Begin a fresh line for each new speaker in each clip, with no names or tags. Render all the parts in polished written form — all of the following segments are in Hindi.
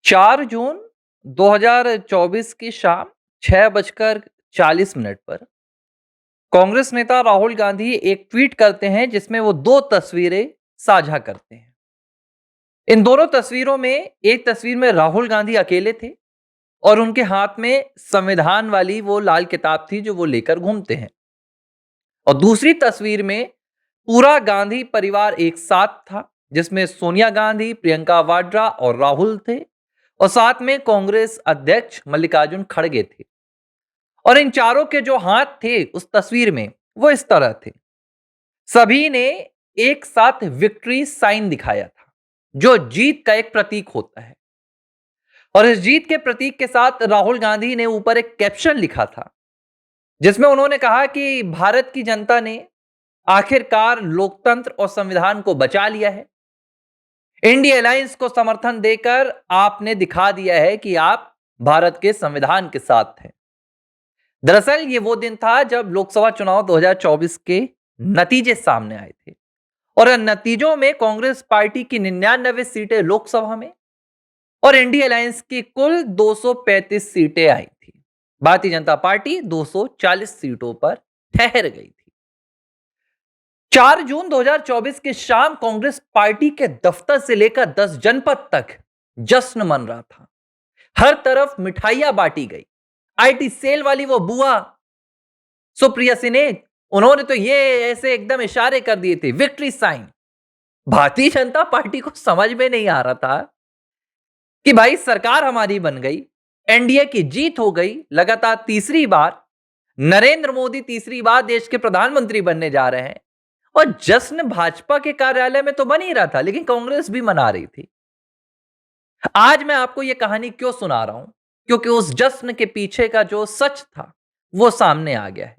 4 जून 2024 की शाम 6:40 पर कांग्रेस नेता राहुल गांधी एक ट्वीट करते हैं जिसमें वो दो तस्वीरें साझा करते हैं। इन दोनों तस्वीरों में एक तस्वीर में राहुल गांधी अकेले थे और उनके हाथ में संविधान वाली वो लाल किताब थी जो वो लेकर घूमते हैं। और दूसरी तस्वीर में पूरा गांधी परिवार एक साथ था जिसमें सोनिया गांधी, प्रियंका वाड्रा और राहुल थे और साथ में कांग्रेस अध्यक्ष मल्लिकार्जुन खड़गे थे। और इन चारों के जो हाथ थे उस तस्वीर में वो इस तरह थे। सभी ने एक साथ विक्ट्री साइन दिखाया था जो जीत का एक प्रतीक होता है। और इस जीत के प्रतीक के साथ राहुल गांधी ने ऊपर एक कैप्शन लिखा था जिसमें उन्होंने कहा कि भारत की जनता ने आखिरकार लोकतंत्र और संविधान को बचा लिया है। इंडिया अलायंस को समर्थन देकर आपने दिखा दिया है कि आप भारत के संविधान के साथ हैं। दरअसल ये वो दिन था जब लोकसभा चुनाव 2024 के नतीजे सामने आए थे और इन नतीजों में कांग्रेस पार्टी की 99 सीटें लोकसभा में और इंडिया अलायंस की कुल 235 सीटें आई थी। भारतीय जनता पार्टी 240 सीटों पर ठहर गई थी। 4 जून 2024 की शाम कांग्रेस पार्टी के दफ्तर से लेकर 10 जनपद तक जश्न मन रहा था। हर तरफ मिठाइयां बांटी गई। आईटी सेल वाली वो बुआ सुप्रिया सिन्हा, उन्होंने तो ये ऐसे एकदम इशारे कर दिए थे, victory sign. Bharatiya Janata party को समझ में नहीं आ रहा था कि भाई सरकार हमारी बन गई, एनडीए की जीत हो गई, लगातार तीसरी बार नरेंद्र मोदी तीसरी बार देश के प्रधानमंत्री बनने जा रहे हैं और जश्न भाजपा के कार्यालय में तो बन ही रहा था लेकिन कांग्रेस भी मना रही थी। आज मैं आपको यह कहानी क्यों सुना रहा हूं? क्योंकि उस जश्न के पीछे का जो सच था वो सामने आ गया है।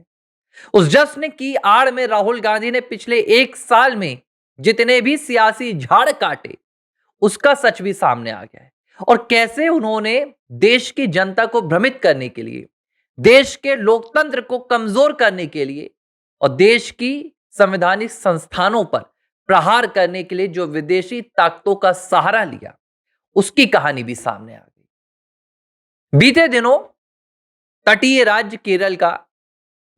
उस जश्न की आड़ में राहुल गांधी ने पिछले एक साल में जितने भी सियासी झाड़ काटे उसका सच भी सामने आ गया है और कैसे उन्होंने देश की जनता को भ्रमित करने के लिए, देश के लोकतंत्र को कमजोर करने के लिए और देश की संवैधानिक संस्थानों पर प्रहार करने के लिए जो विदेशी ताकतों का सहारा लिया, उसकी कहानी भी सामने आ गई। बीते दिनों तटीय राज्य केरल का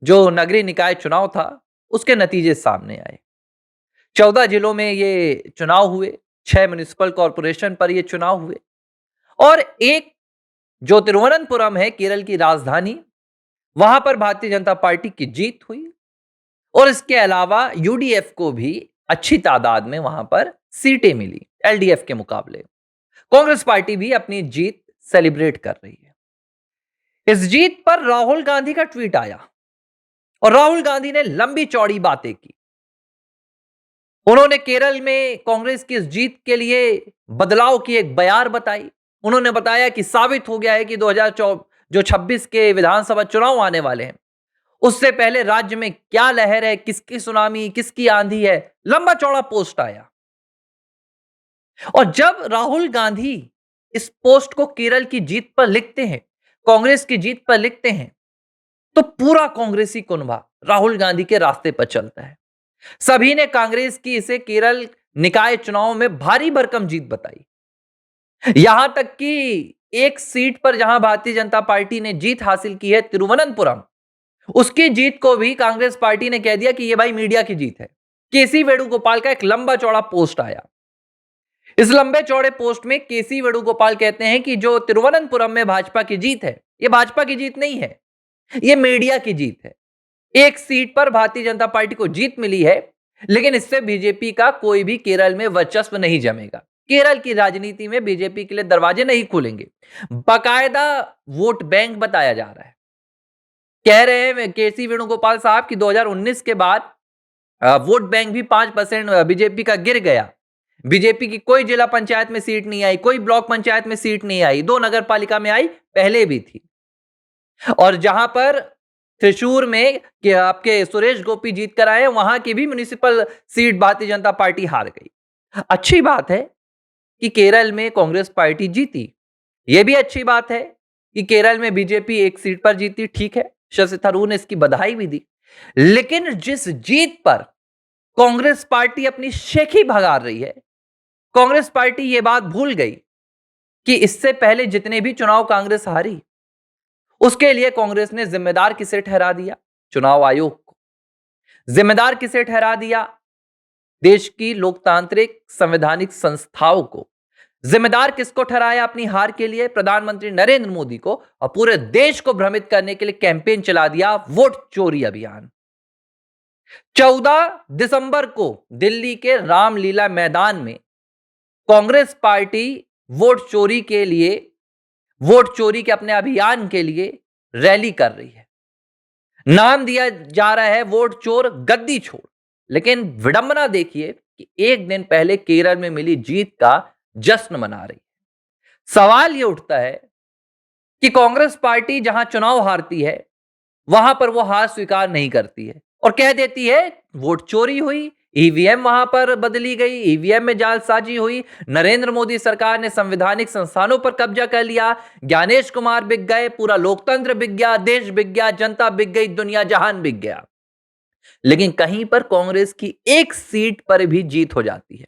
जो नगरीय निकाय चुनाव था उसके नतीजे सामने आए। 14 जिलों में ये चुनाव हुए, 6 म्युनिसिपल कॉर्पोरेशन पर ये चुनाव हुए और एक जो तिरुवनंतपुरम है केरल की राजधानी, वहां पर भारतीय जनता पार्टी की जीत हुई और इसके अलावा यूडीएफ को भी अच्छी तादाद में वहां पर सीटें मिली एलडीएफ के मुकाबले। कांग्रेस पार्टी भी अपनी जीत सेलिब्रेट कर रही है। इस जीत पर राहुल गांधी का ट्वीट आया और राहुल गांधी ने लंबी चौड़ी बातें की। उन्होंने केरल में कांग्रेस की इस जीत के लिए बदलाव की एक बयार बताई। उन्होंने बताया कि साबित हो गया है कि 2026 के विधानसभा चुनाव आने वाले हैं, उससे पहले राज्य में क्या लहर है, किसकी सुनामी, किसकी आंधी है, लंबा चौड़ा पोस्ट आया। और जब राहुल गांधी इस पोस्ट को केरल की जीत पर लिखते हैं, कांग्रेस की जीत पर लिखते हैं, तो पूरा कांग्रेसी कुनबा राहुल गांधी के रास्ते पर चलता है। सभी ने कांग्रेस की इसे केरल निकाय चुनाव में भारी भरकम जीत बताई। यहां तक कि एक सीट पर जहां भारतीय जनता पार्टी ने जीत हासिल की है, तिरुवनंतपुरम, उसकी जीत को भी कांग्रेस पार्टी ने कह दिया कि यह भाई मीडिया की जीत है। केसी वेणुगोपाल का एक लंबा चौड़ा पोस्ट आया। इस लंबे चौड़े पोस्ट में केसी वेणुगोपाल कहते हैं कि जो तिरुवनंतपुरम में भाजपा की जीत है, यह भाजपा की जीत नहीं है, यह मीडिया की जीत है। एक सीट पर भारतीय जनता पार्टी को जीत मिली है लेकिन इससे बीजेपी का कोई भी केरल में वर्चस्व नहीं जमेगा। केरल की राजनीति में बीजेपी के लिए दरवाजे नहीं खुलेंगे। बाकायदा वोट बैंक बताया जा रहा है। कह रहे हैं केसी वेणुगोपाल साहब कि 2019 के बाद वोट बैंक भी 5% बीजेपी का गिर गया। बीजेपी की कोई जिला पंचायत में सीट नहीं आई, कोई ब्लॉक पंचायत में सीट नहीं आई, 2 नगर पालिका में आई, पहले भी थी। और जहां पर त्रिशूर में कि आपके सुरेश गोपी जीत कर आए, वहां की भी municipal seat Bharatiya Janata party हार गई। अच्छी बात है कि केरल में कांग्रेस पार्टी जीती। यह भी अच्छी बात है कि केरल में बीजेपी एक सीट पर जीती, ठीक है, शशि थरूर ने इसकी बधाई भी दी। लेकिन जिस जीत पर कांग्रेस पार्टी अपनी शेखी भगा रही है, कांग्रेस पार्टी यह बात भूल गई कि इससे पहले जितने भी चुनाव कांग्रेस हारी, उसके लिए कांग्रेस ने जिम्मेदार किसे ठहरा दिया? चुनाव आयोग को। जिम्मेदार किसे ठहरा दिया? देश की लोकतांत्रिक संवैधानिक संस्थाओं को। जिम्मेदार किसको ठहराया अपनी हार के लिए? प्रधानमंत्री नरेंद्र मोदी को। और पूरे देश को भ्रमित करने के लिए कैंपेन चला दिया, वोट चोरी अभियान। 14 दिसंबर को दिल्ली के रामलीला मैदान में कांग्रेस पार्टी वोट चोरी के लिए, वोट चोरी के अपने अभियान के लिए रैली कर रही है। नाम दिया जा रहा है वोट चोर गद्दी छोड़। लेकिन विडंबना देखिए कि एक दिन पहले केरल में मिली जीत का जश्न मना रही है। सवाल यह उठता है कि कांग्रेस पार्टी जहां चुनाव हारती है, वहां पर वो हार स्वीकार नहीं करती है और कह देती है वोट चोरी हुई, ईवीएम वहां पर बदली गई, ईवीएम में जालसाजी हुई, नरेंद्र मोदी सरकार ने संवैधानिक संस्थानों पर कब्जा कर लिया, ज्ञानेश कुमार बिक गए, पूरा लोकतंत्र बिक गया, देश बिक गया, जनता बिक गई, दुनिया जहान बिक गया। लेकिन कहीं पर कांग्रेस की एक सीट पर भी जीत हो जाती है,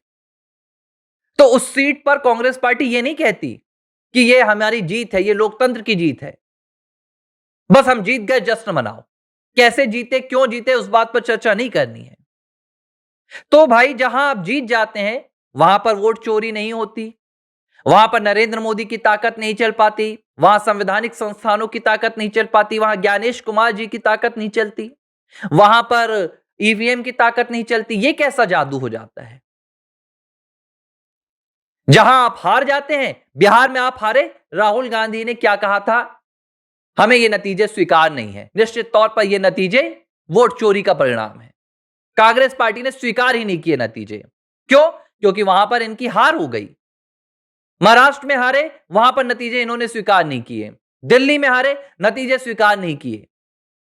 तो उस सीट पर कांग्रेस पार्टी ये नहीं कहती कि ये हमारी जीत है, ये लोकतंत्र की जीत है, बस हम जीत गए, जश्न मनाओ। कैसे जीते, क्यों जीते, उस बात पर चर्चा नहीं करनी है। तो भाई जहां आप जीत जाते हैं, वहां पर वोट चोरी नहीं होती, वहां पर नरेंद्र मोदी की ताकत नहीं चल पाती, वहां संवैधानिक संस्थानों की ताकत नहीं चल पाती, वहां ज्ञानेश कुमार जी की ताकत नहीं चलती, वहां पर ईवीएम की ताकत नहीं चलती। ये कैसा जादू हो जाता है? जहां आप हार जाते हैं, बिहार में आप हारे, राहुल गांधी ने क्या कहा था? हमें ये नतीजे स्वीकार नहीं है, निश्चित तौर पर ये नतीजे वोट चोरी का परिणाम है। कांग्रेस पार्टी ने स्वीकार ही नहीं किए नतीजे। क्यों? क्योंकि वहां पर इनकी हार हो गई। महाराष्ट्र में हारे, वहां पर नतीजे इन्होंने स्वीकार नहीं किए। दिल्ली में हारे, नतीजे स्वीकार नहीं किए।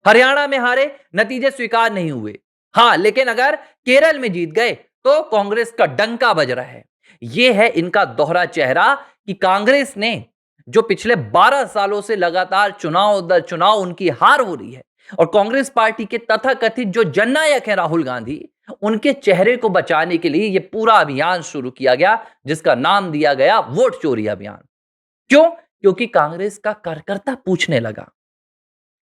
हरियाणा में हारे, नतीजे स्वीकार नहीं हुए। हां, लेकिन अगर केरल में जीत गए तो कांग्रेस का डंका बज रहा है। यह है इनका दोहरा चेहरा कि कांग्रेस ने जो पिछले 12 सालों से लगातार चुनाव दर चुनाव उनकी हार हो रही है, और कांग्रेस पार्टी के तथाकथित जो जननायक हैं राहुल गांधी, उनके चेहरे को बचाने के लिए यह पूरा अभियान शुरू किया गया, जिसका नाम दिया गया वोट चोरी अभियान। क्यों? क्योंकि कांग्रेस का कार्यकर्ता पूछने लगा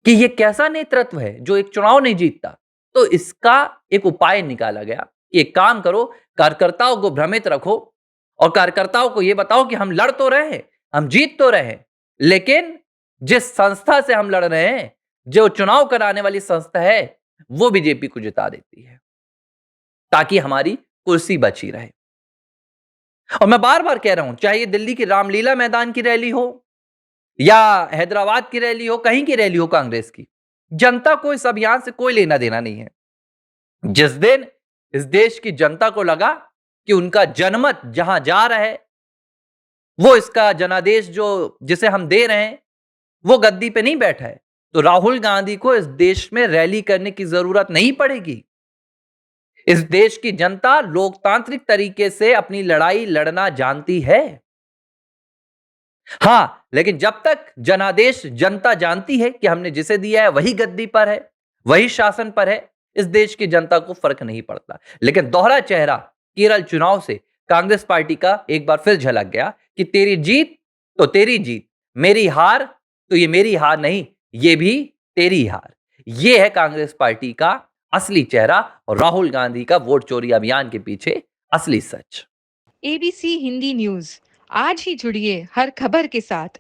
कि यह कैसा नेतृत्व है जो एक चुनाव नहीं जीतता। तो इसका एक उपाय निकाला गया कि एक काम करो, कार्यकर्ताओं को भ्रमित रखो और कार्यकर्ताओं को यह बताओ कि हम लड़ तो रहे हैं, हम जीत तो रहे हैं, लेकिन जिस संस्था से हम लड़ रहे हैं, जो चुनाव कराने वाली संस्था है, वो बीजेपी को जिता देती है, ताकि हमारी कुर्सी बची रहे। और मैं बार बार कह रहा हूं, चाहे दिल्ली की रामलीला मैदान की रैली हो या हैदराबाद की रैली हो, कहीं की रैली हो कांग्रेस की, जनता को इस अभियान से कोई लेना देना नहीं है। जिस दिन इस देश की जनता को लगा कि उनका जनमत जहां जा रहा है, वो इसका जनादेश जो जिसे हम दे रहे हैं, वो गद्दी पे नहीं बैठा है, तो राहुल गांधी को इस देश में रैली करने की जरूरत नहीं पड़ेगी। इस देश की जनता लोकतांत्रिक तरीके से अपनी लड़ाई लड़ना जानती है। हां, लेकिन जब तक जनादेश जनता जानती है कि हमने जिसे दिया है वही गद्दी पर है, वही शासन पर है, इस देश की जनता को फर्क नहीं पड़ता। लेकिन दोहरा चेहरा केरल चुनाव से कांग्रेस पार्टी का एक बार फिर झलक गया कि तेरी जीत तो तेरी जीत, मेरी हार तो ये मेरी हार नहीं, ये भी तेरी हार। ये है कांग्रेस पार्टी का असली चेहरा और राहुल गांधी का वोट चोरी अभियान के पीछे असली सच।
एबीसी हिंदी न्यूज, आज ही जुड़िए हर खबर के साथ।